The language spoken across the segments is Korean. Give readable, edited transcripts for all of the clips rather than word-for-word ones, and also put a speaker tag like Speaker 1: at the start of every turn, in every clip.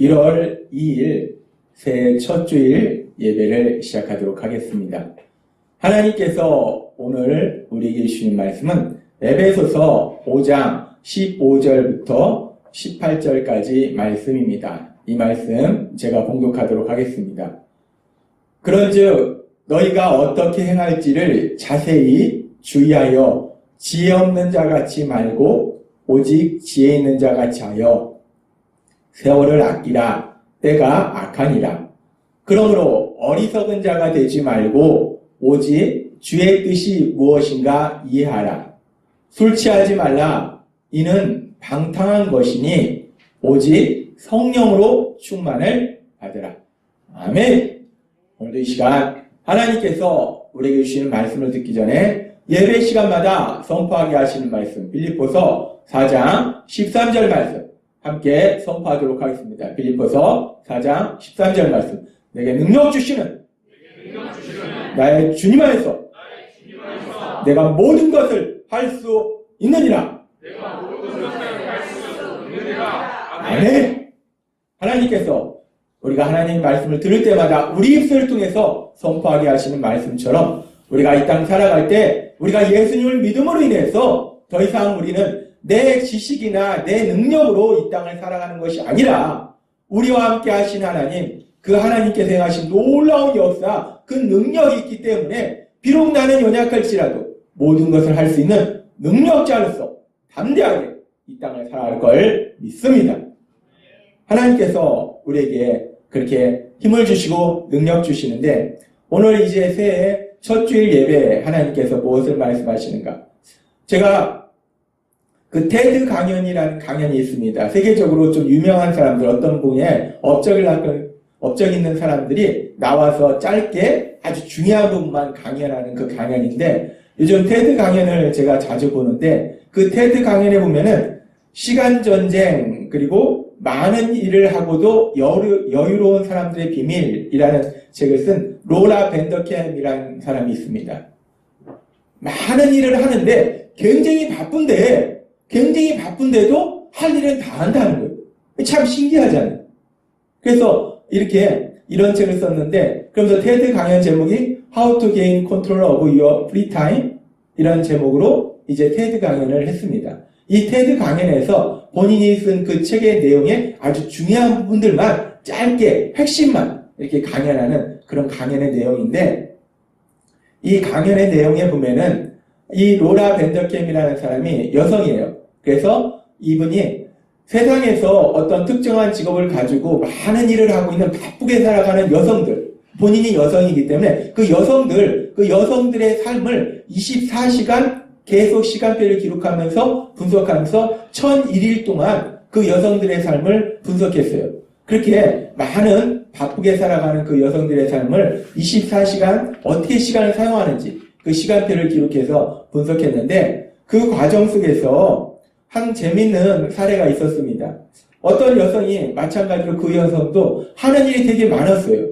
Speaker 1: 1월 2일 새해 첫 주일 예배를 시작하도록 하겠습니다. 하나님께서 오늘 우리에게 주신 말씀은 에베소서 5장 15절부터 18절까지 말씀입니다. 이 말씀 제가 봉독하도록 하겠습니다. 그런즉 너희가 어떻게 행할지를 자세히 주의하여 지혜 없는 자같이 말고 오직 지혜 있는 자같이 하여 세월을 아끼라. 때가 악하니라. 그러므로 어리석은 자가 되지 말고 오직 주의 뜻이 무엇인가 이해하라. 술 취하지 말라. 이는 방탕한 것이니 오직 성령으로 충만을 받으라. 아멘. 오늘도 이 시간 하나님께서 우리에게 주시는 말씀을 듣기 전에 예배 시간마다 선포하게 하시는 말씀 빌립보서 4장 13절 말씀 함께 선포하도록 하겠습니다. 빌립보서 4장 13절 말씀. 내게 능력 주시는 나의 주님 안에서 내가 모든 것을 할 수 있느니라. 아멘. 하나님께서 우리가 하나님의 말씀을 들을 때마다 우리 입술을 통해서 선포하게 하시는 말씀처럼 우리가 이 땅 살아갈 때 우리가 예수님을 믿음으로 인해서 더 이상 우리는 내 지식이나 내 능력으로 이 땅을 살아가는 것이 아니라 우리와 함께 하신 하나님, 그 하나님께서 행하신 놀라운 역사, 그 능력이 있기 때문에 비록 나는 연약할지라도 모든 것을 할 수 있는 능력자로서 담대하게 이 땅을 살아갈 걸 믿습니다. 하나님께서 우리에게 그렇게 힘을 주시고 능력 주시는데 오늘 이제 새해 첫 주일 예배에 하나님께서 무엇을 말씀하시는가? 제가 그 테드 강연이라는 강연이 있습니다. 세계적으로 좀 유명한 사람들, 어떤 분의 업적 있는 사람들이 나와서 짧게 아주 중요한 부분만 강연하는 그 강연인데 요즘 테드 강연을 제가 자주 보는데 그 테드 강연에 보면은 시간 전쟁 그리고 많은 일을 하고도 여유로운 사람들의 비밀이라는 책을 쓴 로라 벤더캠이라는 사람이 있습니다. 많은 일을 하는데 굉장히 바쁜데도 할 일은 다 한다는 거예요. 참 신기하잖아요. 그래서 이런 책을 썼는데 그러면서 테드 강연 제목이 How to Gain Control of Your Free Time 이런 제목으로 이제 테드 강연을 했습니다. 이 테드 강연에서 본인이 쓴 그 책의 내용에 아주 중요한 부분들만 짧게 핵심만 이렇게 강연하는 그런 강연의 내용인데 이 강연의 내용에 보면은 이 로라 벤더캠이라는 사람이 여성이에요. 그래서 이분이 세상에서 어떤 특정한 직업을 가지고 많은 일을 하고 있는 바쁘게 살아가는 여성들, 본인이 여성이기 때문에 그 여성들의 삶을 24시간 계속 시간표를 기록하면서 분석하면서 1001일 동안 그 여성들의 삶을 분석했어요. 그렇게 많은 바쁘게 살아가는 그 여성들의 삶을 24시간 어떻게 시간을 사용하는지 그 시간표를 기록해서 분석했는데 그 과정 속에서 한 재밌는 사례가 있었습니다. 어떤 여성이 마찬가지로 그 여성도 하는 일이 되게 많았어요.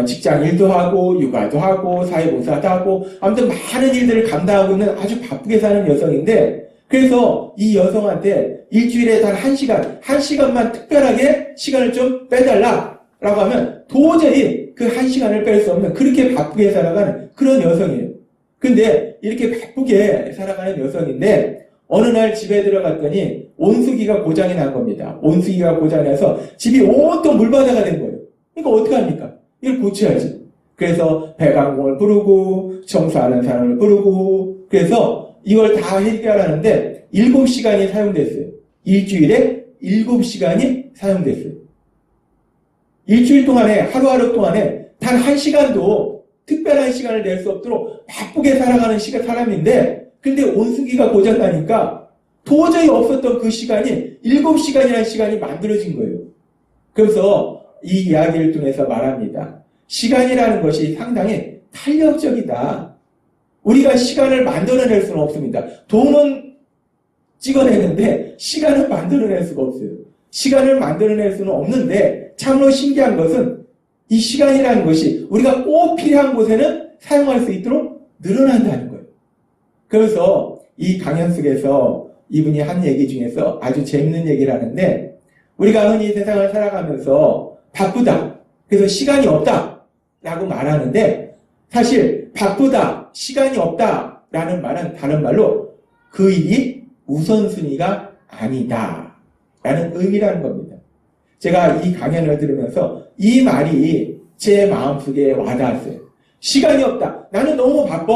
Speaker 1: 직장 일도 하고 육아도 하고 사회봉사도 하고 아무튼 많은 일들을 감당하고 있는 아주 바쁘게 사는 여성인데 그래서 이 여성한테 일주일에 단 1시간만 특별하게 시간을 좀 빼달라라고 하면 도저히 그 1시간을 뺄 수 없는 그렇게 바쁘게 살아가는 그런 여성이에요. 근데 이렇게 바쁘게 살아가는 여성인데 어느 날 집에 들어갔더니 온수기가 고장이 난 겁니다. 온수기가 고장이 나서 집이 온통 물바다가 된 거예요. 그러니까 어떡합니까? 이걸 고쳐야지. 그래서 배관공을 부르고 청소하는 사람을 부르고 그래서 이걸 다 해결하는데 7시간이 사용됐어요. 일주일에 7시간이 사용됐어요. 일주일 동안에 하루하루 동안에 단 1시간도 특별한 시간을 낼 수 없도록 바쁘게 살아가는 사람인데 근데 온수기가 고장나니까 도저히 없었던 그 시간이 7시간이라는 시간이 만들어진 거예요. 그래서 이 이야기를 통해서 말합니다. 시간이라는 것이 상당히 탄력적이다. 우리가 시간을 만들어낼 수는 없습니다. 돈은 찍어내는데 시간을 만들어낼 수가 없어요. 시간을 만들어낼 수는 없는데 참으로 신기한 것은 이 시간이라는 것이 우리가 꼭 필요한 곳에는 사용할 수 있도록 늘어난다는 거예요. 그래서 이 강연 속에서 이분이 한 얘기 중에서 아주 재밌는 얘기를 하는데 우리가 흔히 세상을 살아가면서 바쁘다, 그래서 시간이 없다 라고 말하는데, 사실 바쁘다, 시간이 없다 라는 말은 다른 말로 그 일이 우선순위가 아니다 라는 의미라는 겁니다. 제가 이 강연을 들으면서 이 말이 제 마음속에 와닿았어요. 시간이 없다. 나는 너무 바빠.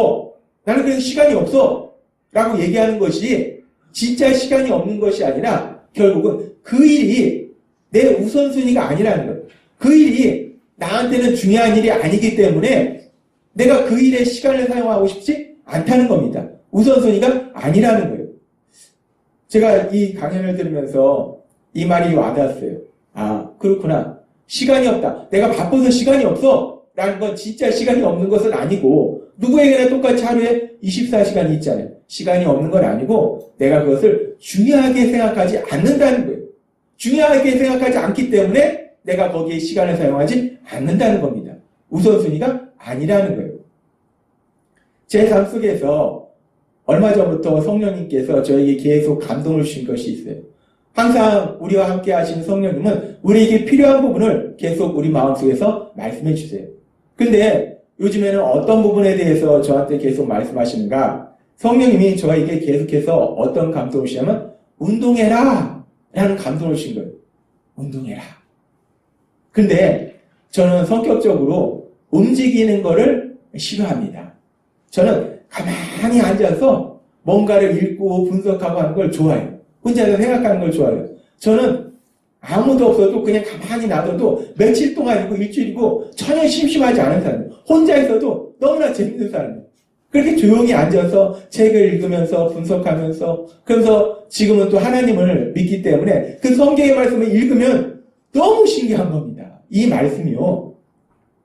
Speaker 1: 나는 그래서 시간이 없어. 라고 얘기하는 것이 진짜 시간이 없는 것이 아니라 결국은 그 일이 내 우선순위가 아니라는 거예요. 그 일이 나한테는 중요한 일이 아니기 때문에 내가 그 일에 시간을 사용하고 싶지 않다는 겁니다. 우선순위가 아니라는 거예요. 제가 이 강연을 들으면서 이 말이 와닿았어요. 아, 그렇구나. 시간이 없다. 내가 바빠서 시간이 없어. 라는 건 진짜 시간이 없는 것은 아니고, 누구에게나 똑같이 하루에 24시간이 있잖아요. 시간이 없는 건 아니고, 내가 그것을 중요하게 생각하지 않는다는 거예요. 중요하게 생각하지 않기 때문에 내가 거기에 시간을 사용하지 않는다는 겁니다. 우선순위가 아니라는 거예요. 제 삶 속에서 얼마 전부터 성령님께서 저에게 계속 감동을 주신 것이 있어요. 항상 우리와 함께 하시는 성령님은 우리에게 필요한 부분을 계속 우리 마음속에서 말씀해 주세요. 근데 요즘에는 어떤 부분에 대해서 저한테 계속 말씀하시는가? 성령님이 저에게 계속해서 어떤 감동을 주시냐면 운동해라! 라는 감동을 주신 거예요. 운동해라. 근데 저는 성격적으로 움직이는 거를 싫어합니다. 저는 가만히 앉아서 뭔가를 읽고 분석하고 하는 걸 좋아해요. 혼자서 생각하는 걸 좋아해요. 저는 아무도 없어도 그냥 가만히 놔둬도 며칠 동안이고 일주일이고 전혀 심심하지 않은 사람이에요. 혼자 있어도 너무나 재밌는 사람이에요. 그렇게 조용히 앉아서 책을 읽으면서 분석하면서, 그래서 지금은 또 하나님을 믿기 때문에 그 성경의 말씀을 읽으면 너무 신기한 겁니다. 이 말씀이요.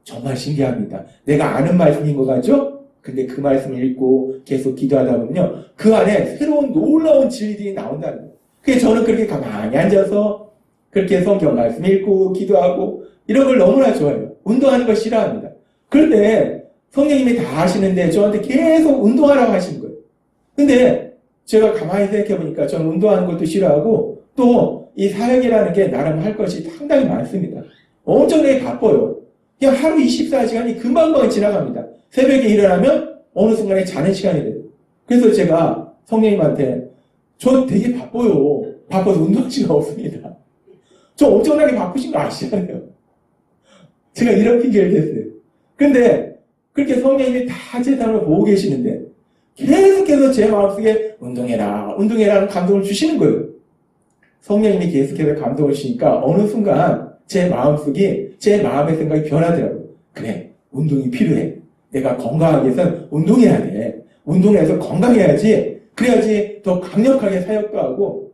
Speaker 1: 정말 신기합니다. 내가 아는 말씀인 것 같죠? 근데 그 말씀을 읽고 계속 기도하다 보면요, 그 안에 새로운 놀라운 진리들이 나온다는 거예요. 그래서 저는 그렇게 가만히 앉아서 그렇게 성경 말씀 읽고 기도하고 이런 걸 너무나 좋아해요. 운동하는 걸 싫어합니다. 그런데 성령님이 다 하시는데 저한테 계속 운동하라고 하시는 거예요. 근데 제가 가만히 생각해 보니까 저는 운동하는 것도 싫어하고 또 이 사역이라는 게 나름 할 것이 상당히 많습니다. 엄청나게 바빠요. 그냥 하루 24시간이 금방금방 지나갑니다. 새벽에 일어나면 어느 순간에 자는 시간이 돼요. 그래서 제가 성령님한테 저 되게 바빠요. 바빠서 운동할 시간 없습니다. 저 엄청나게 바쁘신 거 아시잖아요. 제가 이런 핑계를 댔어요. 근데 그렇게 성령님이 다 제 삶을 보고 계시는데 계속해서 제 마음속에 운동해라, 운동해라는 감동을 주시는 거예요. 성령님이 계속해서 감동을 주시니까 어느 순간 제 마음속이, 제 마음의 생각이 변하더라고요. 그래, 운동이 필요해. 내가 건강하기 위해서는 운동해야 돼. 운동해서 건강해야지. 그래야지 더 강력하게 사역도 하고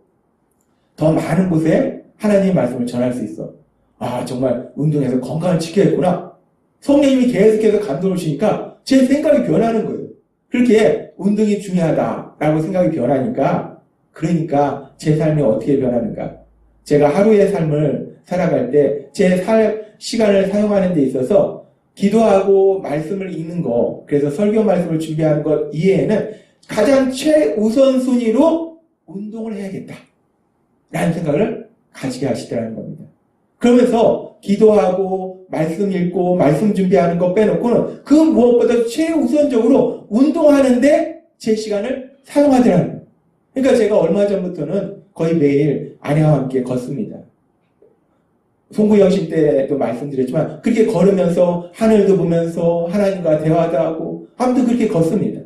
Speaker 1: 더 많은 곳에 하나님의 말씀을 전할 수 있어. 아, 정말 운동해서 건강을 지켜야겠구나. 성령님이 계속해서 감동을 주니까 제 생각이 변하는 거예요. 그렇게 운동이 중요하다라고 생각이 변하니까, 그러니까 제 삶이 어떻게 변하는가. 제가 하루의 삶을 살아갈 때 제 시간을 사용하는 데 있어서 기도하고 말씀을 읽는 거, 그래서 설교 말씀을 준비하는 것 이외에는 가장 최우선순위로 운동을 해야겠다 라는 생각을 가지게 하시더라는 겁니다. 그러면서 기도하고 말씀 읽고 말씀 준비하는 거 빼놓고는 그 무엇보다 최우선적으로 운동하는데 제 시간을 사용하더라는 거예요. 그러니까 제가 얼마 전부터는 거의 매일 아내와 함께 걷습니다. 송구영신 때도 말씀드렸지만 그렇게 걸으면서 하늘도 보면서 하나님과 대화도 하고 아무튼 그렇게 걷습니다.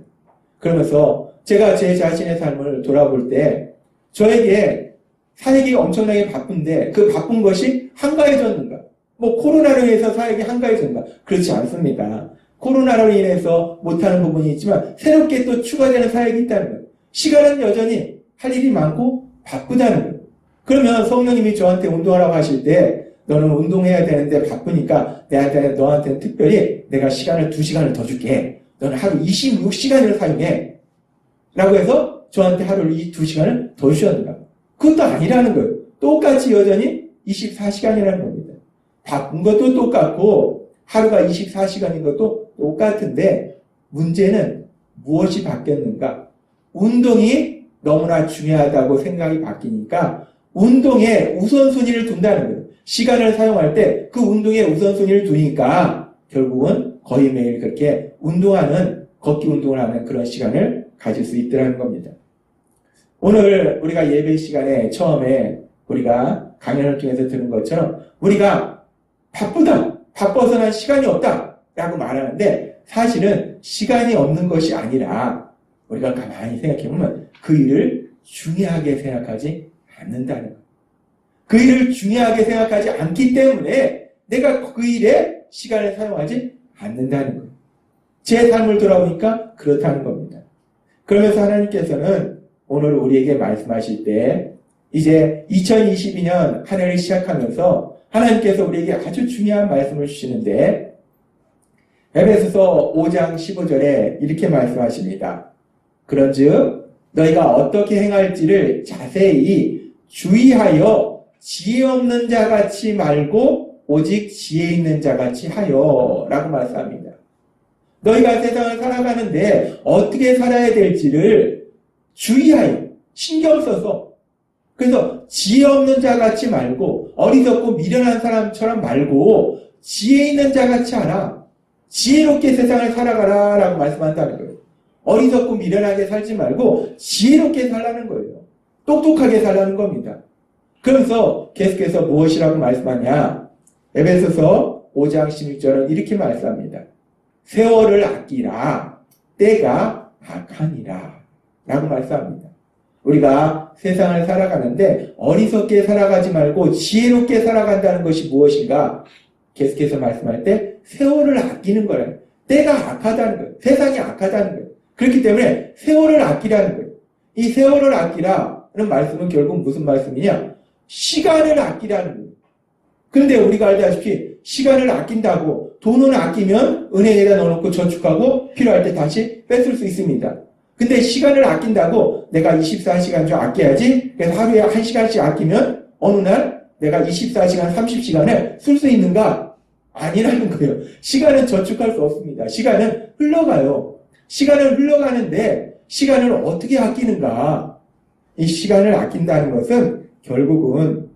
Speaker 1: 그러면서 제가 제 자신의 삶을 돌아볼 때 저에게 사역이 엄청나게 바쁜데 그 바쁜 것이 한가해졌는가? 뭐 코로나로 인해서 사역이 한가해졌는가? 그렇지 않습니다. 코로나로 인해서 못하는 부분이 있지만 새롭게 또 추가되는 사역이 있다는 거예요. 시간은 여전히 할 일이 많고 바쁘다는 거예요. 그러면 성령님이 저한테 운동하라고 하실 때 너는 운동해야 되는데 바쁘니까 너한테는 특별히 내가 시간을 2시간을 더 줄게. 너는 하루 26시간을 사용해. 라고 해서 저한테 하루를 2시간을 더 주셨는가? 그것도 아니라는 거예요. 똑같이 여전히 24시간이라는 겁니다. 바쁜 것도 똑같고 하루가 24시간인 것도 똑같은데 문제는 무엇이 바뀌었는가? 운동이 너무나 중요하다고 생각이 바뀌니까 운동에 우선순위를 둔다는 거예요. 시간을 사용할 때 그 운동에 우선순위를 두니까 결국은 거의 매일 그렇게 걷기 운동을 하는 그런 시간을 가질 수 있더라는 겁니다. 오늘 우리가 예배 시간에 처음에 우리가 강연을 통해서 들은 것처럼 우리가 바빠서 난 시간이 없다 라고 말하는데 사실은 시간이 없는 것이 아니라 우리가 가만히 생각해보면 그 일을 중요하게 생각하지 않는다는 거예요. 그 일을 중요하게 생각하지 않기 때문에 내가 그 일에 시간을 사용하지 않는다는 거예요. 제 삶을 돌아보니까 그렇다는 겁니다. 그러면서 하나님께서는 오늘 우리에게 말씀하실 때 이제 2022년 한 해를 시작하면서 하나님께서 우리에게 아주 중요한 말씀을 주시는데 에베소서 5장 15절에 이렇게 말씀하십니다. 그런즉 너희가 어떻게 행할지를 자세히 주의하여 지혜 없는 자같이 말고 오직 지혜 있는 자같이 하여 라고 말씀합니다. 너희가 세상을 살아가는데 어떻게 살아야 될지를 주의하여 신경 써서 그래서 지혜 없는 자같이 말고 어리석고 미련한 사람처럼 말고 지혜 있는 자같이 하라. 지혜롭게 세상을 살아가라 라고 말씀한다는 거예요. 어리석고 미련하게 살지 말고 지혜롭게 살라는 거예요. 똑똑하게 살라는 겁니다. 그러면서 계속해서 무엇이라고 말씀하냐? 에베소서 5장 16절은 이렇게 말씀합니다. 세월을 아끼라 때가 악하니라 라고 말씀합니다. 우리가 세상을 살아가는데 어리석게 살아가지 말고 지혜롭게 살아간다는 것이 무엇인가? 계속해서 말씀할 때 세월을 아끼는 거예요. 때가 악하다는 거예요. 세상이 악하다는 거예요. 그렇기 때문에 세월을 아끼라는 거예요. 이 세월을 아끼라는 말씀은 결국 무슨 말씀이냐? 시간을 아끼라는 거예요. 그런데 우리가 알다시피 시간을 아낀다고 돈을 아끼면 은행에다 넣어놓고 저축하고 필요할 때 다시 뺏을 수 있습니다. 근데 시간을 아낀다고 내가 24시간 좀 아껴야지 그래서 하루에 1시간씩 아끼면 어느 날 내가 24시간 30시간을 쓸 수 있는가? 아니라는 거예요. 시간은 저축할 수 없습니다. 시간은 흘러가요. 시간은 흘러가는데 시간을 어떻게 아끼는가? 이 시간을 아낀다는 것은 결국은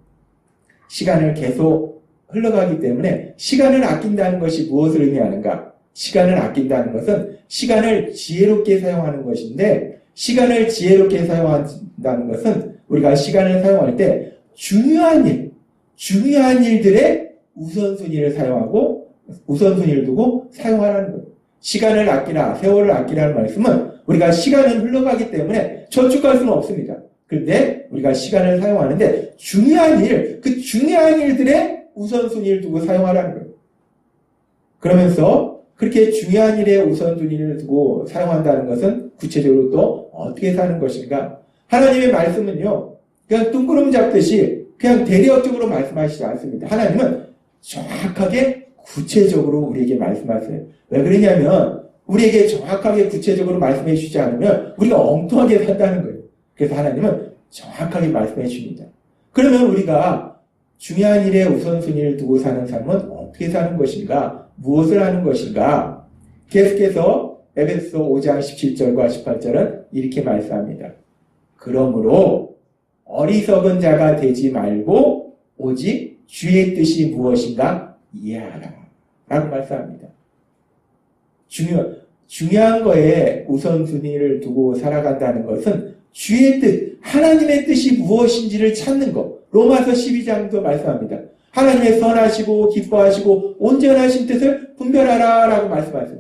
Speaker 1: 시간을 계속 흘러가기 때문에 시간을 아낀다는 것이 무엇을 의미하는가? 시간을 아낀다는 것은 시간을 지혜롭게 사용하는 것인데 시간을 지혜롭게 사용한다는 것은 우리가 시간을 사용할 때 중요한 일들의 우선순위를 두고 사용하라는 거예요. 시간을 아끼라, 세월을 아끼라는 말씀은 우리가 시간은 흘러가기 때문에 저축할 수는 없습니다. 그런데 우리가 시간을 사용하는데 그 중요한 일들의 우선순위를 두고 사용하라는 거예요. 그러면서 그렇게 중요한 일에 우선순위를 두고 사용한다는 것은 구체적으로 또 어떻게 사는 것인가? 하나님의 말씀은요, 그냥 뜬구름 잡듯이 그냥 대략적으로 말씀하시지 않습니다. 하나님은 정확하게 구체적으로 우리에게 말씀하세요. 왜 그러냐면 우리에게 정확하게 구체적으로 말씀해 주지 않으면 우리가 엉뚱하게 산다는 거예요. 그래서 하나님은 정확하게 말씀해 줍니다. 그러면 우리가 중요한 일에 우선순위를 두고 사는 삶은 어떻게 사는 것인가? 무엇을 하는 것인가? 계속해서 에베소서 5장 17절과 18절은 이렇게 말씀합니다. 그러므로 어리석은 자가 되지 말고 오직 주의 뜻이 무엇인가 이해하라 라고 말씀합니다. 중요한 거에 우선순위를 두고 살아간다는 것은 주의 뜻, 하나님의 뜻이 무엇인지를 찾는 것. 로마서 12장도 말씀합니다. 하나님의 선하시고 기뻐하시고 온전하신 뜻을 분별하라 라고 말씀하세요.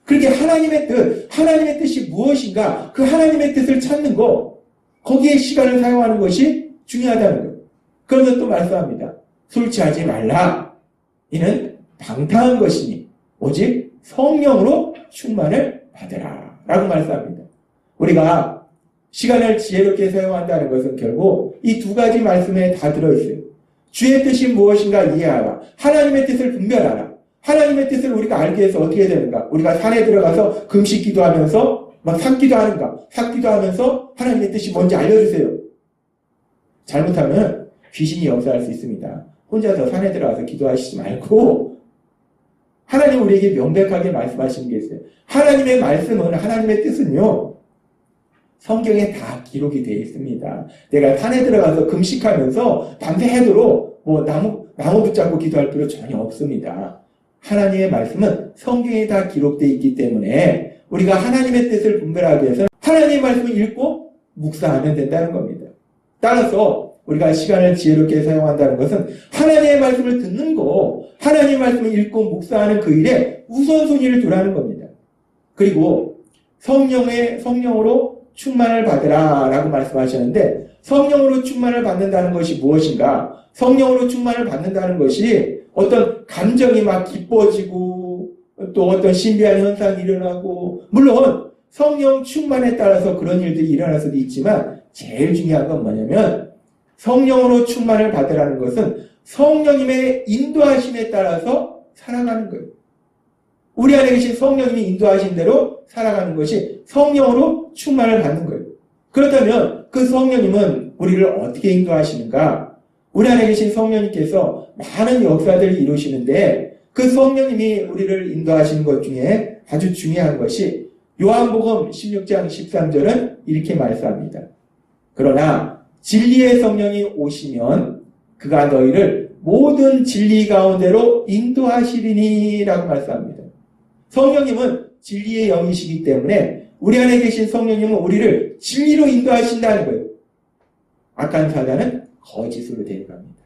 Speaker 1: 그렇게 하나님의 뜻이 무엇인가 그 하나님의 뜻을 찾는 것, 거기에 시간을 사용하는 것이 중요하다는 것. 그러면서 또 말씀합니다. 술 취하지 말라. 이는 방탕한 것이니 오직 성령으로 충만을 받으라 라고 말씀합니다. 우리가 시간을 지혜롭게 사용한다는 것은 결국 이 두 가지 말씀에 다 들어있어요. 주의 뜻이 무엇인가 이해하라. 하나님의 뜻을 분별하라. 하나님의 뜻을 우리가 알기 위해서 어떻게 해야 되는가? 우리가 산에 들어가서 금식 기도하면서 막 삭기도 하는가? 삭기도 하면서 하나님의 뜻이 뭔지 알려주세요. 잘못하면 귀신이 역사할 수 있습니다. 혼자서 산에 들어가서 기도하시지 말고 하나님 우리에게 명백하게 말씀하시는 게 있어요. 하나님의 말씀은, 하나님의 뜻은요, 성경에 다 기록이 되어 있습니다. 내가 산에 들어가서 금식하면서 밤새도록 나무 붙잡고 기도할 필요 전혀 없습니다. 하나님의 말씀은 성경에 다 기록되어 있기 때문에 우리가 하나님의 뜻을 분별하기 위해서 하나님의 말씀을 읽고 묵상하면 된다는 겁니다. 따라서 우리가 시간을 지혜롭게 사용한다는 것은 하나님의 말씀을 듣는 거, 하나님의 말씀을 읽고 묵상하는 그 일에 우선순위를 두라는 겁니다. 그리고 성령으로 충만을 받으라 라고 말씀하셨는데, 성령으로 충만을 받는다는 것이 무엇인가? 성령으로 충만을 받는다는 것이 어떤 감정이 막 기뻐지고 또 어떤 신비한 현상이 일어나고, 물론 성령 충만에 따라서 그런 일들이 일어날 수도 있지만 제일 중요한 건 뭐냐면, 성령으로 충만을 받으라는 것은 성령님의 인도하심에 따라서 살아가는 거예요. 우리 안에 계신 성령님이 인도하신 대로 살아가는 것이 성령으로 충만을 받는 거예요. 그렇다면 그 성령님은 우리를 어떻게 인도하시는가? 우리 안에 계신 성령님께서 많은 역사들을 이루시는데, 그 성령님이 우리를 인도하시는 것 중에 아주 중요한 것이 요한복음 16장 13절은 이렇게 말씀합니다. 그러나 진리의 성령이 오시면 그가 너희를 모든 진리 가운데로 인도하시리니 라고 말씀합니다. 성령님은 진리의 영이시기 때문에 우리 안에 계신 성령님은 우리를 진리로 인도하신다는 거예요. 악한 사단은 거짓으로 데려갑니다.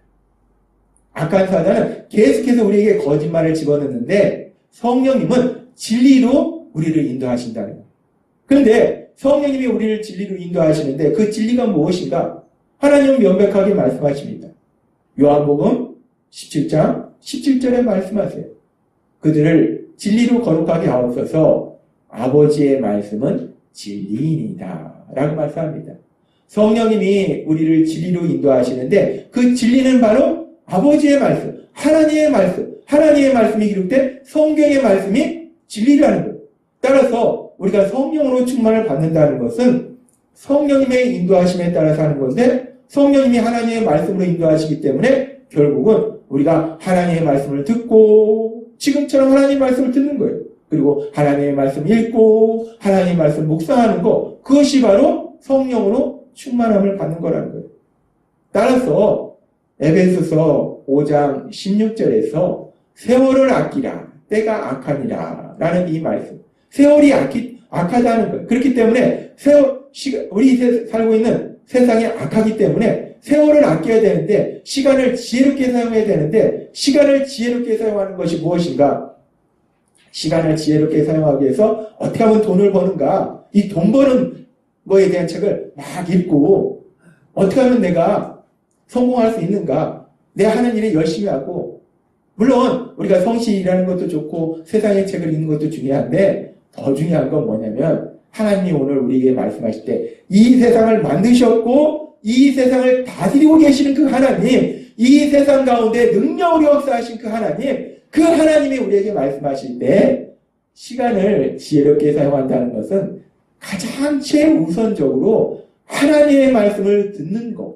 Speaker 1: 악한 사단은 계속해서 우리에게 거짓말을 집어넣는데, 성령님은 진리로 우리를 인도하신다는 거예요. 그런데 성령님이 우리를 진리로 인도하시는데 그 진리가 무엇인가? 하나님은 명백하게 말씀하십니다. 요한복음 17장 17절에 말씀하세요. 그들을 진리로 거룩하게 하옵소서. 아버지의 말씀은 진리이니이다 라고 말씀합니다. 성령님이 우리를 진리로 인도하시는데 그 진리는 바로 아버지의 말씀, 하나님의 말씀, 하나님의 말씀이 기록된 성경의 말씀이 진리라는 거예요. 따라서 우리가 성령으로 충만을 받는다는 것은 성령님의 인도하심에 따라 사는 건데, 성령님이 하나님의 말씀으로 인도하시기 때문에 결국은 우리가 하나님의 말씀을 듣고 지금처럼 하나님의 말씀을 듣는 거예요. 그리고 하나님의 말씀 읽고 하나님의 말씀 묵상하는 거, 그것이 바로 성령으로 충만함을 받는 거라는 거예요. 따라서 에베소서 5장 16절에서 세월을 아끼라, 때가 악하니라 라는 이 말씀, 세월이 악하다는 거예요. 그렇기 때문에 우리 살고 있는 세상이 악하기 때문에 세월을 아껴야 되는데, 시간을 지혜롭게 사용해야 되는데, 시간을 지혜롭게 사용하는 것이 무엇인가? 시간을 지혜롭게 사용하기 위해서 어떻게 하면 돈을 버는가? 이 돈 버는 거에 대한 책을 막 읽고 어떻게 하면 내가 성공할 수 있는가? 내 하는 일에 열심히 하고, 물론 우리가 성실이라는 것도 좋고 세상의 책을 읽는 것도 중요한데, 더 중요한 건 뭐냐면 하나님이 오늘 우리에게 말씀하실 때 이 세상을 만드셨고 이 세상을 다스리고 계시는 그 하나님, 이 세상 가운데 능력으로 역사하신 그 하나님이 우리에게 말씀하실 때 시간을 지혜롭게 사용한다는 것은 가장 최우선적으로 하나님의 말씀을 듣는 것,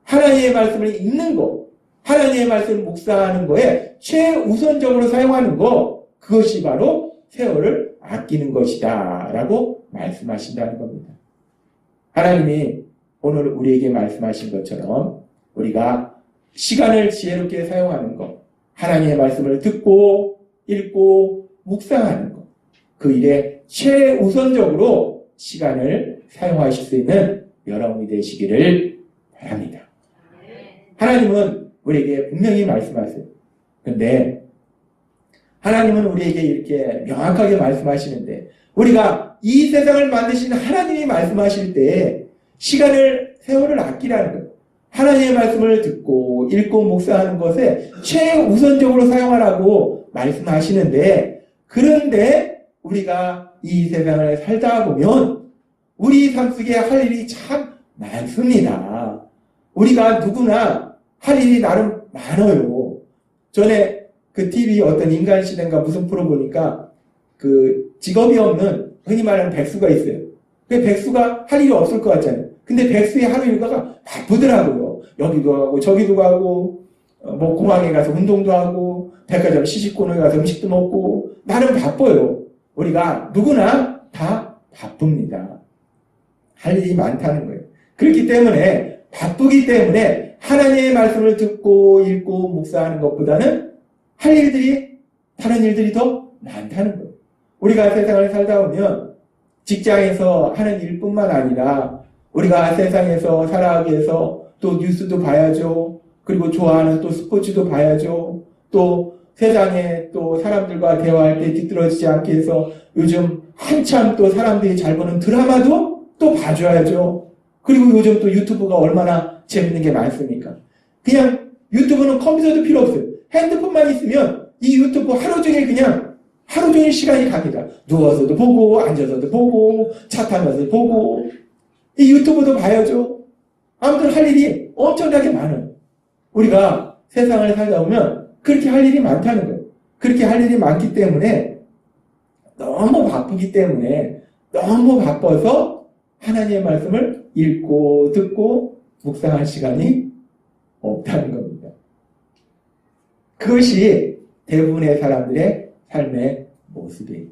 Speaker 1: 하나님의 말씀을 읽는 것, 하나님의 말씀을 묵상하는 거에 최우선적으로 사용하는 것, 그것이 바로 세월을 아끼는 것이다 라고 말씀하신다는 겁니다. 하나님이 오늘 우리에게 말씀하신 것처럼 우리가 시간을 지혜롭게 사용하는 것, 하나님의 말씀을 듣고 읽고 묵상하는 것, 그 일에 최우선적으로 시간을 사용하실 수 있는 여러분이 되시기를 바랍니다. 하나님은 우리에게 분명히 말씀하세요. 그런데 하나님은 우리에게 이렇게 명확하게 말씀하시는데, 우리가 이 세상을 만드신 하나님이 말씀하실 때 세월을 아끼라는 거예요. 하나님의 말씀을 듣고 읽고 묵상하는 것에 최우선적으로 사용하라고 말씀하시는데, 그런데 우리가 이 세상을 살다 보면 우리 삶 속에 할 일이 참 많습니다. 우리가 누구나 할 일이 나름 많아요. 전에 그 TV 어떤 인간시대인가 무슨 프로 보니까 그 직업이 없는 흔히 말하는 백수가 있어요. 그 백수가 할 일이 없을 것 같잖아요. 근데 백수의 하루 일과가 바쁘더라고요. 여기도 가고 저기도 가고 뭐 공항에 가서 운동도 하고 백화점 시식코너에 가서 음식도 먹고 나름 바빠요. 우리가 누구나 다 바쁩니다. 할 일이 많다는 거예요. 그렇기 때문에 바쁘기 때문에 하나님의 말씀을 듣고 읽고 묵상하는 것보다는 할 일들이 다른 일들이 더 많다는 거예요. 우리가 세상을 살다 보면 직장에서 하는 일뿐만 아니라 우리가 세상에서 살아가기 위해서 또 뉴스도 봐야죠. 그리고 좋아하는 또 스포츠도 봐야죠. 또 세상에 또 사람들과 대화할 때 뒤떨어지지 않게 해서 요즘 한참 또 사람들이 잘 보는 드라마도 또 봐줘야죠. 그리고 요즘 또 유튜브가 얼마나 재밌는 게 많습니까? 그냥 유튜브는 컴퓨터도 필요 없어요. 핸드폰만 있으면 이 유튜브 하루 종일 시간이 갑니다. 누워서도 보고 앉아서도 보고 차 타면서 보고 이 유튜브도 봐야죠. 아무튼 할 일이 엄청나게 많아요. 우리가 세상을 살다 보면 그렇게 할 일이 많다는 거예요. 그렇게 할 일이 많기 때문에 너무 바쁘기 때문에 너무 바빠서 하나님의 말씀을 읽고 듣고 묵상할 시간이 없다는 겁니다. 그것이 대부분의 사람들의 삶의 모습이에요.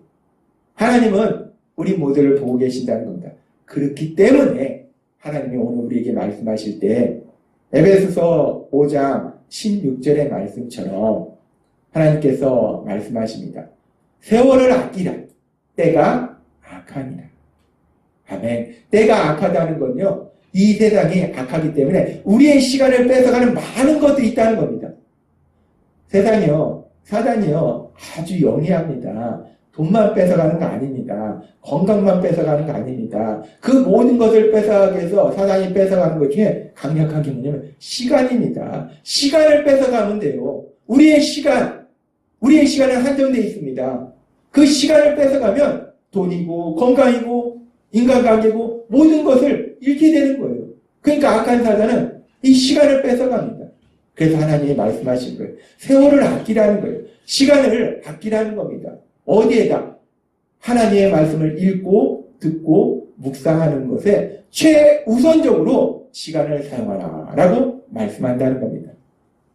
Speaker 1: 하나님은 우리 모두를 보고 계신다는 겁니다. 그렇기 때문에 하나님이 오늘 우리에게 말씀하실 때 에베소서 5장 16절의 말씀처럼 하나님께서 말씀하십니다. 세월을 아끼라. 때가 악하니라. 아멘. 때가 악하다는 건요. 이 세상이 악하기 때문에 우리의 시간을 뺏어가는 많은 것들이 있다는 겁니다. 세상이요. 사단이요. 아주 영리합니다. 돈만 뺏어가는 거 아닙니다. 건강만 뺏어가는 거 아닙니다. 그 모든 것을 뺏어가기 위해서 사단이 뺏어가는 것 중에 강력한 게 뭐냐면 시간입니다. 시간을 뺏어가면 돼요. 우리의 시간은 한정되어 있습니다. 그 시간을 뺏어가면 돈이고 건강이고 인간관계고 모든 것을 잃게 되는 거예요. 그러니까 악한 사단은 이 시간을 뺏어갑니다. 그래서 하나님이 말씀하신 거예요. 세월을 아끼라는 거예요. 시간을 아끼라는 겁니다. 어디에다? 하나님의 말씀을 읽고 듣고 묵상하는 것에 최우선적으로 시간을 사용하라라고 말씀한다는 겁니다.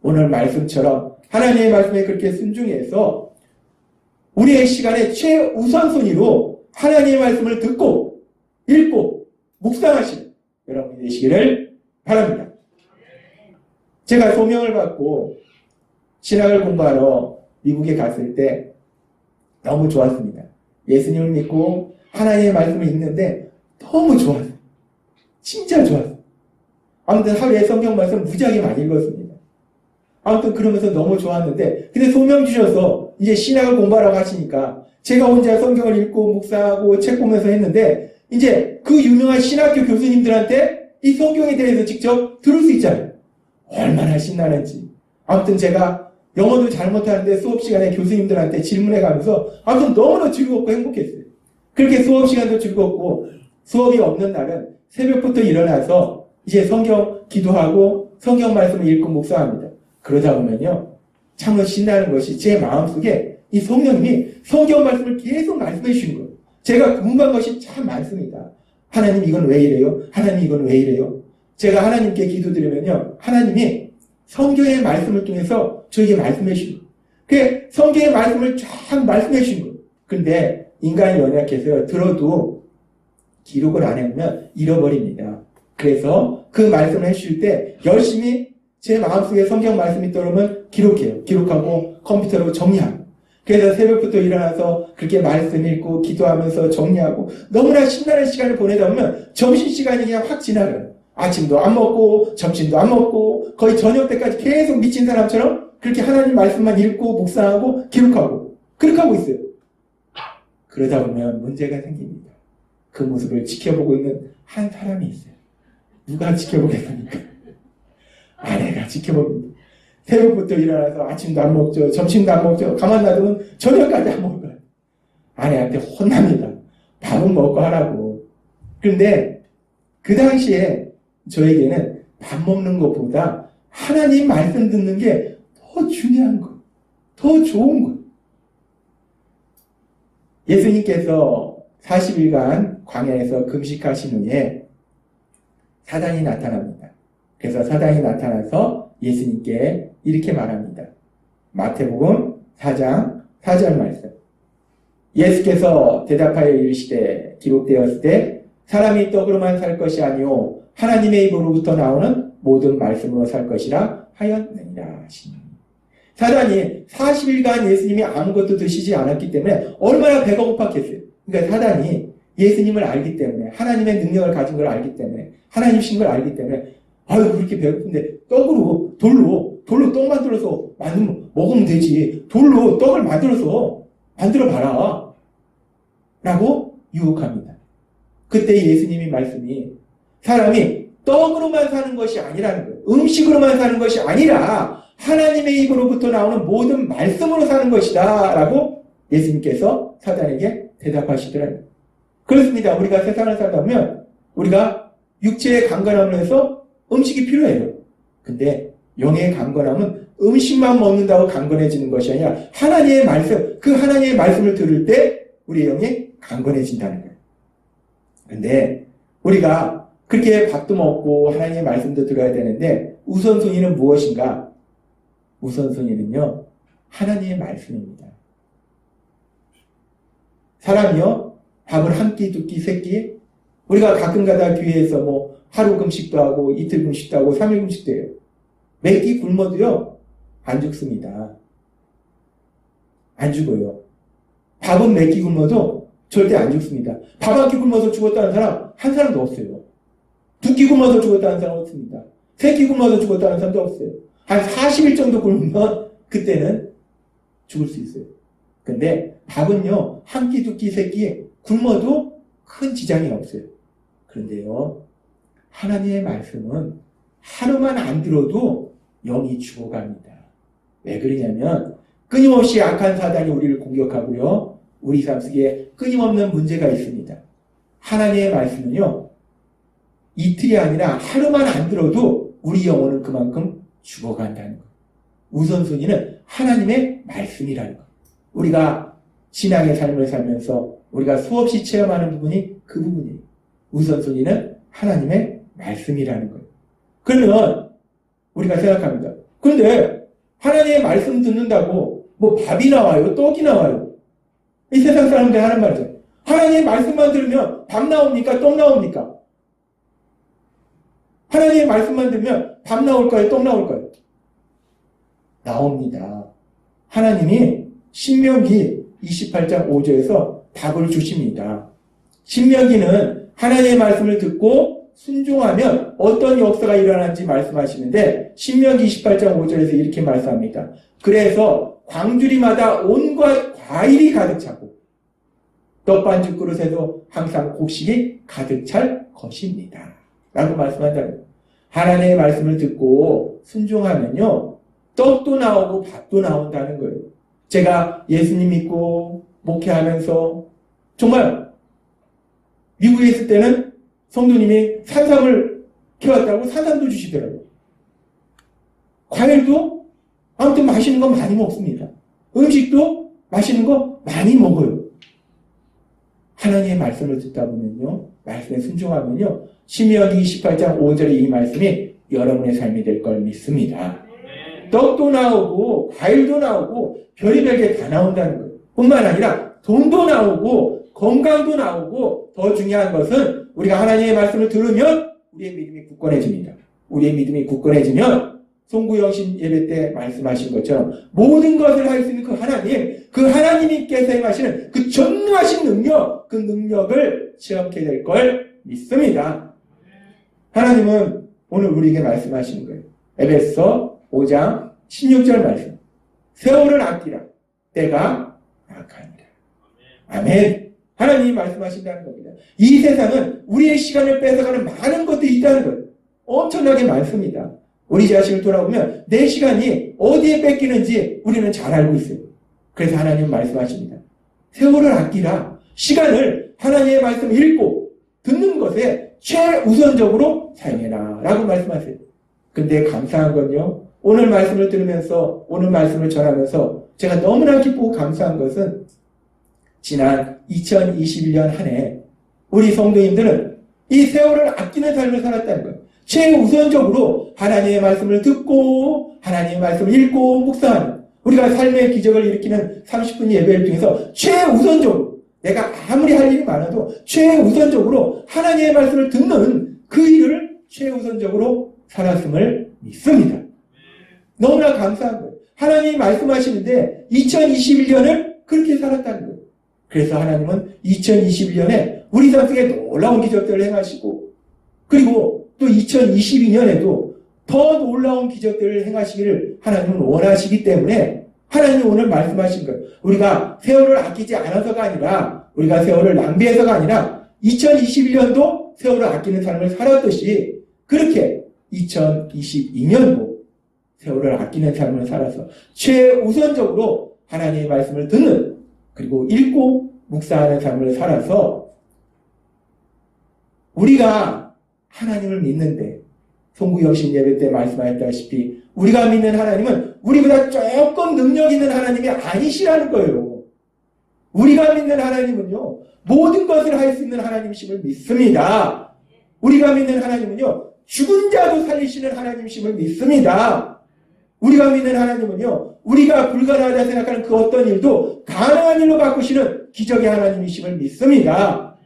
Speaker 1: 오늘 말씀처럼 하나님의 말씀에 그렇게 순종해서 우리의 시간의 최우선순위로 하나님의 말씀을 듣고 읽고 묵상하시는 여러분이 되시기를 바랍니다. 제가 소명을 받고 신학을 공부하러 미국에 갔을 때 너무 좋았습니다. 예수님을 믿고 하나님의 말씀을 읽는데 너무 좋았어요. 진짜 좋았어요. 아무튼 하루에 성경 말씀 무지하게 많이 읽었습니다. 아무튼 그러면서 너무 좋았는데 근데 소명 주셔서 이제 신학을 공부하라고 하시니까 제가 혼자 성경을 읽고 묵상하고 책 보면서 했는데 이제 그 유명한 신학교 교수님들한테 이 성경에 대해서 직접 들을 수 있잖아요. 얼마나 신나는지. 아무튼 제가 영어도 잘 못하는데 수업 시간에 교수님들한테 질문해가면서 아무튼 너무나 즐겁고 행복했어요. 그렇게 수업 시간도 즐겁고 수업이 없는 날은 새벽부터 일어나서 이제 성경 기도하고 성경 말씀을 읽고 묵상합니다. 그러다 보면요. 참으로 신나는 것이 제 마음속에 이 성령님이 성경 말씀을 계속 말씀해 주시는 거예요. 제가 궁금한 것이 참 많습니다. 하나님 이건 왜 이래요? 하나님 이건 왜 이래요? 제가 하나님께 기도드리면요. 하나님이 성경의 말씀을 통해서 저에게 말씀해 주시는 거예요. 그 성경의 말씀을 쫙 말씀해 주시는 거예요. 근데 인간이 연약해서 들어도 기록을 안 해놓으면 잃어버립니다. 그래서 그 말씀을 해주실 때 열심히 제 마음속에 성경 말씀이 떠오르면 기록해요. 기록하고 컴퓨터로 정리하고. 그래서 새벽부터 일어나서 그렇게 말씀 읽고 기도하면서 정리하고 너무나 신나는 시간을 보내다 보면 점심시간이 그냥 확 지나가요. 아침도 안 먹고 점심도 안 먹고 거의 저녁 때까지 계속 미친 사람처럼 그렇게 하나님 말씀만 읽고 묵상하고 기록하고 그렇게 하고 있어요. 그러다 보면 문제가 생깁니다. 그 모습을 지켜보고 있는 한 사람이 있어요. 누가 지켜보겠습니까? 아내가 지켜봅니다. 새벽부터 일어나서 아침도 안 먹죠. 점심도 안 먹죠. 가만 놔두면 저녁까지 안 먹어요. 아내한테 혼납니다. 밥은 먹고 하라고. 그런데 그 당시에 저에게는 밥 먹는 것보다 하나님 말씀 듣는 게 더 중요한 거, 더 좋은 거. 예수님께서 40일간 광야에서 금식하신 후에 사단이 나타납니다. 그래서 사단이 나타나서 예수님께 이렇게 말합니다. 마태복음 4장 4절 말씀. 예수께서 대답하여 이르시되 기록되었을 때 사람이 떡으로만 살 것이 아니요 하나님의 입으로부터 나오는 모든 말씀으로 살 것이라 하였느니라 하시니. 사단이 40일간 예수님이 아무것도 드시지 않았기 때문에 얼마나 배가 고팠겠어요. 그러니까 사단이 예수님을 알기 때문에, 하나님의 능력을 가진 걸 알기 때문에, 하나님이신 걸 알기 때문에, 아유 그렇게 배고픈데 돌로 떡 만들어서 먹으면 되지. 돌로 떡을 만들어 봐라 라고 유혹합니다. 그때 예수님이 말씀이 사람이 떡으로만 사는 것이 아니라는 거예요. 음식으로만 사는 것이 아니라 하나님의 입으로부터 나오는 모든 말씀으로 사는 것이다 라고 예수님께서 사단에게 대답하시더라고요. 그렇습니다. 우리가 세상을 살다 보면 우리가 육체의 강건함을 해서 음식이 필요해요. 근데 영의 강건함은 음식만 먹는다고 강건해지는 것이 아니라 하나님의 말씀, 그 하나님의 말씀을 들을 때 우리의 영이 강건해진다는 거예요. 근데 우리가 그렇게 밥도 먹고 하나님의 말씀도 들어야 되는데 우선순위는 무엇인가? 우선순위는요, 하나님의 말씀입니다. 사람이요, 밥을 한 끼, 두 끼, 세 끼, 우리가 가끔가다 교회에서 하루 금식도 하고 이틀 금식도 하고 3일 금식도 해요. 몇 끼 굶어도요, 안 죽습니다. 안 죽어요. 밥은 몇 끼 굶어도 절대 안 죽습니다. 밥 한 끼 굶어서 죽었다는 사람 한 사람도 없어요. 두 끼 굶어서 죽었다는 사람 없습니다. 세 끼 굶어서 죽었다는 사람도 없어요. 한 40일 정도 굶으면 그때는 죽을 수 있어요. 근데 밥은요, 한 끼, 두 끼, 세 끼 굶어도 큰 지장이 없어요. 그런데요, 하나님의 말씀은 하루만 안 들어도 영이 죽어갑니다. 왜 그러냐면 끊임없이 악한 사단이 우리를 공격하고요, 우리 삶 속에 끊임없는 문제가 있습니다. 하나님의 말씀은요, 이틀이 아니라 하루만 안 들어도 우리 영혼은 그만큼 죽어간다는 것. 우선순위는 하나님의 말씀이라는 것. 우리가 신앙의 삶을 살면서 우리가 수없이 체험하는 부분이 그 부분이에요. 우선순위는 하나님의 말씀이라는 거예요. 그러면 우리가 생각합니다. 그런데 하나님의 말씀 듣는다고 밥이 나와요? 떡이 나와요? 이 세상 사람들이 하는 말이죠. 하나님의 말씀만 들으면 밥 나옵니까? 떡 나옵니까? 하나님의 말씀만 들으면 밥 나올까요? 떡 나올까요? 나옵니다. 하나님이 신명기 28장 5절에서 답을 주십니다. 신명기는 하나님의 말씀을 듣고 순종하면 어떤 역사가 일어나는지 말씀하시는데 신명기 28장 5절에서 이렇게 말씀합니다. 그래서 광주리마다 온갖 과일이 가득 차고 떡반죽 그릇에도 항상 곡식이 가득 찰 것입니다. 라고 말씀한다는 거예요. 하나님의 말씀을 듣고 순종하면요, 떡도 나오고 밥도 나온다는 거예요. 제가 예수님 믿고 목회하면서 정말 미국에 있을 때는 성도님이 산삼을 키웠다고 산삼도 주시더라고요. 과일도 아무튼 맛있는 거 많이 먹습니다. 음식도 맛있는 거 많이 먹어요. 하나님의 말씀을 듣다 보면요, 말씀에 순종하면요, 신명기 28장 5절의 이 말씀이 여러분의 삶이 될 걸 믿습니다. 떡도 나오고 과일도 나오고 별의별 게 다 나온다는 거예요. 뿐만 아니라 돈도 나오고 건강도 나오고 더 중요한 것은 우리가 하나님의 말씀을 들으면 우리의 믿음이 굳건해집니다. 우리의 믿음이 굳건해지면 송구영신 예배 때 말씀하신 것처럼 모든 것을 할 수 있는 그 하나님께서 행하시는 그 전능하신 능력, 그 능력을 체험하게 될 걸 믿습니다. 하나님은 오늘 우리에게 말씀하시는 거예요. 에베소 5장 16절 말씀. 세월을 아끼라. 때가 악하니라. 아멘. 하나님이 말씀하신다는 겁니다. 이 세상은 우리의 시간을 뺏어가는 많은 것들이 있다는 거예요. 엄청나게 많습니다. 우리 자신을 돌아보면 내 시간이 어디에 뺏기는지 우리는 잘 알고 있어요. 그래서 하나님은 말씀하십니다. 세월을 아끼라. 시간을 하나님의 말씀을 읽고 듣는 것에 최우선적으로 사용해라 라고 말씀하세요. 근데 감사한 건요, 오늘 말씀을 들으면서 오늘 말씀을 전하면서 제가 너무나 기쁘고 감사한 것은 지난 2021년 한 해 우리 성도님들은 이 세월을 아끼는 삶을 살았다는 거예요. 최우선적으로 하나님의 말씀을 듣고 하나님의 말씀을 읽고 묵상하는 우리가 삶의 기적을 일으키는 30분 예배를 통해서 최우선적으로 내가 아무리 할 일이 많아도 최우선적으로 하나님의 말씀을 듣는 그 일을 최우선적으로 살았음을 믿습니다. 너무나 감사한 거예요. 하나님이 말씀하시는데 2021년을 그렇게 살았다는 거예요. 그래서 하나님은 2021년에 우리 삶 속에 놀라운 기적들을 행하시고, 그리고 또 2022년에도 더 놀라운 기적들을 행하시기를 하나님은 원하시기 때문에 하나님이 오늘 말씀하신 거예요. 우리가 세월을 아끼지 않아서가 아니라, 우리가 세월을 낭비해서가 아니라 2021년도 세월을 아끼는 삶을 살았듯이 그렇게 2022년도 세월을 아끼는 삶을 살아서 최우선적으로 하나님의 말씀을 듣는, 그리고 읽고 묵상하는 삶을 살아서 우리가 하나님을 믿는데, 송구영신 예배 때 말씀하셨다시피 우리가 믿는 하나님은 우리보다 조금 능력 있는 하나님이 아니시라는 거예요. 우리가 믿는 하나님은요, 모든 것을 할 수 있는 하나님이심을 믿습니다. 우리가 믿는 하나님은요, 죽은 자도 살리시는 하나님이심을 믿습니다. 우리가 믿는 하나님은요, 우리가 불가능하다 생각하는 그 어떤 일도 가능한 일로 바꾸시는 기적의 하나님이심을 믿습니다.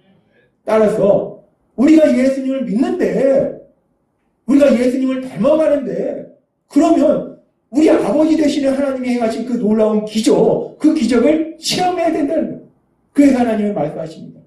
Speaker 1: 따라서 우리가 예수님을 믿는데, 우리가 예수님을 닮아가는데, 그러면 우리 아버지 되시는 하나님이 행하신 그 놀라운 기적, 그 기적을 체험해야 된다는 거예요. 그래서 하나님이 말씀하십니다.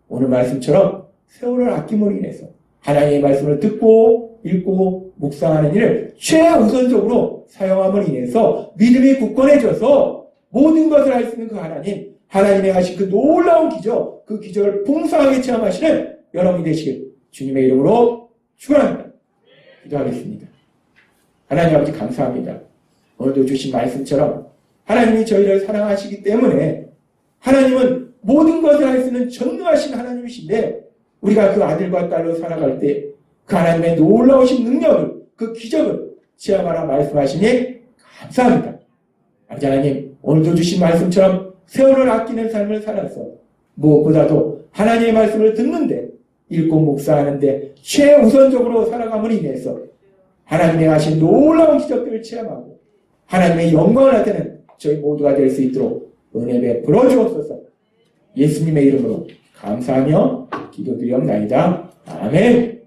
Speaker 1: 오늘 말씀처럼 세월을 아낌으로 인해서 하나님의 말씀을 듣고 읽고 묵상하는 일을 최우선적으로 사용함으로 인해서 믿음이 굳건해져서 모든 것을 할 수 있는 그 하나님, 하나님의 하신 그 놀라운 기적, 그 기적을 풍성하게 체험하시는 여러분이 되시길 주님의 이름으로 축원합니다. 기도하겠습니다. 하나님 아버지 감사합니다. 오늘도 주신 말씀처럼 하나님이 저희를 사랑하시기 때문에 하나님은 모든 것을 할 수 있는 전능하신 하나님이신데, 우리가 그 아들과 딸로 살아갈 때 그 하나님의 놀라우신 능력을, 그 기적을 체험하라 말씀하시니 감사합니다. 아버지 하나님, 오늘도 주신 말씀처럼 세월을 아끼는 삶을 살아서 무엇보다도 하나님의 말씀을 듣는데, 읽고 묵상하는데 최우선적으로 살아감으로 인해서 하나님의 하신 놀라운 기적들을 체험하고 하나님의 영광을 나타내는 저희 모두가 될 수 있도록 은혜 베풀어 주옵소서. 예수님의 이름으로 감사하며 기도드리옵나이다. 아멘.